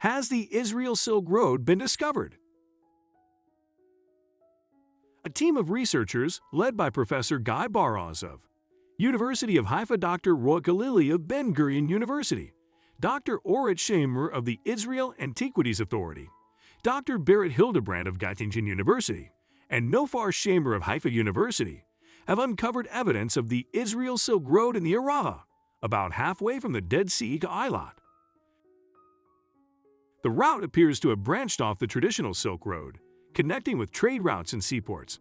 Has the Israel Silk Road been discovered? A team of researchers, led by Professor Guy Baraz of University of Haifa Dr. Galili of Ben-Gurion University, Dr. Orit Shamir of the Israel Antiquities Authority, Dr. Berit Hildebrandt of Göttingen University, and Nofar Shamir of Haifa University, have uncovered evidence of the Israel Silk Road in the Aravah, about halfway from the Dead Sea to Eilat. The route appears to have branched off the traditional Silk Road, connecting with trade routes and seaports.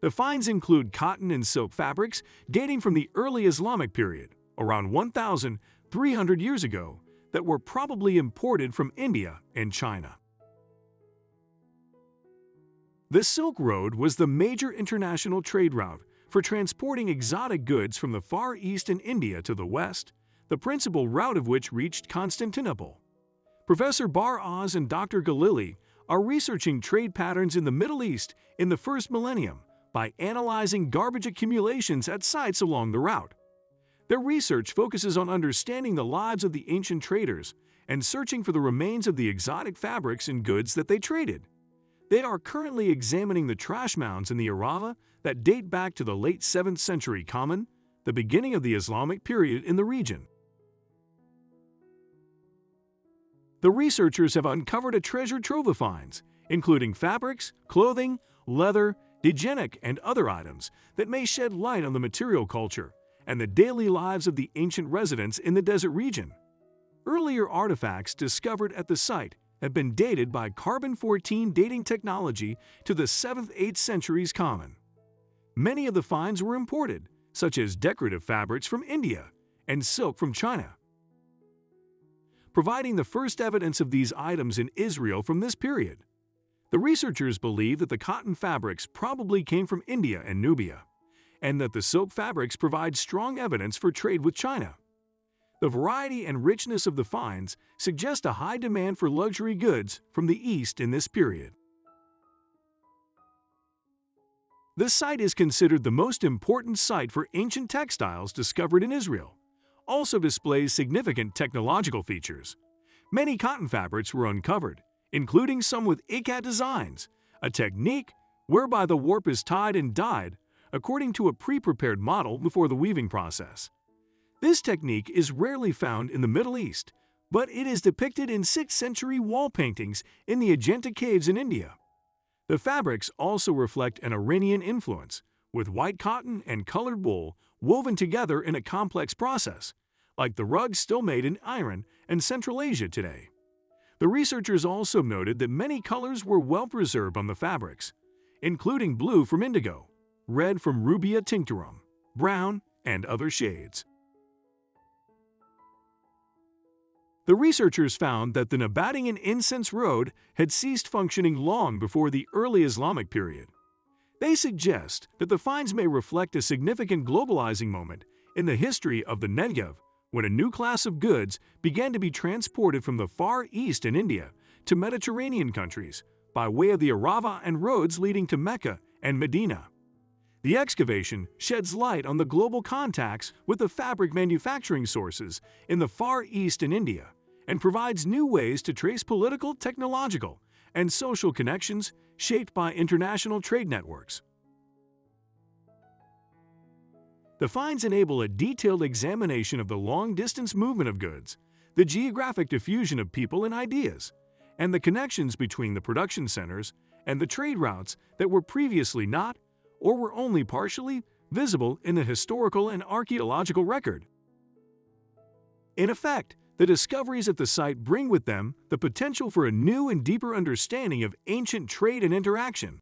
The finds include cotton and silk fabrics dating from the Early Islamic period, around 1,300 years ago, that were probably imported from India and China. The Silk Road was the major international trade route for transporting exotic goods from the Far East and India to the West, the principal route of which reached Constantinople. Professor Baraz and Dr. Galili are researching trade patterns in the Middle East in the first millennium by analyzing garbage accumulations at sites along the route. Their research focuses on understanding the lives of the ancient traders and searching for the remains of the exotic fabrics and goods that they traded. They are currently examining the trash mounds in the Aravah that date back to the late 7th century Common, the beginning of the Islamic period in the region. The researchers have uncovered a treasure trove of finds, including fabrics, clothing, leather, hygienic, and other items that may shed light on the material culture and the daily lives of the ancient residents in the desert region. Earlier artifacts discovered at the site have been dated by carbon-14 dating technology to the 7th–8th centuries Common. Many of the finds were imported, such as decorative fabrics from India and silk from China, providing the first evidence of these items in Israel from this period. The researchers believe that the cotton fabrics probably came from India and Nubia, and that the silk fabrics provide strong evidence for trade with China. The variety and richness of the finds suggest a high demand for luxury goods from the East in this period. This site is considered the most important site for ancient textiles discovered in Israel. Also displays significant technological features. Many cotton fabrics were uncovered, including some with ikat designs, a technique whereby the warp is tied and dyed according to a pre-prepared model before the weaving process. This technique is rarely found in the Middle East, but it is depicted in 6th century wall paintings in the Ajanta caves in India. The fabrics also reflect an Iranian influence, with white cotton and colored wool woven together in a complex process, like the rugs still made in Iran and Central Asia today. The researchers also noted that many colors were well preserved on the fabrics, including blue from indigo, red from rubia tinctorum, brown, and other shades. The researchers found that the Nabating and Incense Road had ceased functioning long before the early Islamic period. They suggest that the finds may reflect a significant globalizing moment in the history of the Negev, when a new class of goods began to be transported from the Far East and India to Mediterranean countries by way of the Aravah and roads leading to Mecca and Medina. The excavation sheds light on the global contacts with the fabric manufacturing sources in the Far East and India, and provides new ways to trace political, technological, and social connections shaped by international trade networks. The finds enable a detailed examination of the long-distance movement of goods, the geographic diffusion of people and ideas, and the connections between the production centers and the trade routes that were previously not, or were only partially, visible in the historical and archaeological record. In effect, the discoveries at the site bring with them the potential for a new and deeper understanding of ancient trade and interaction.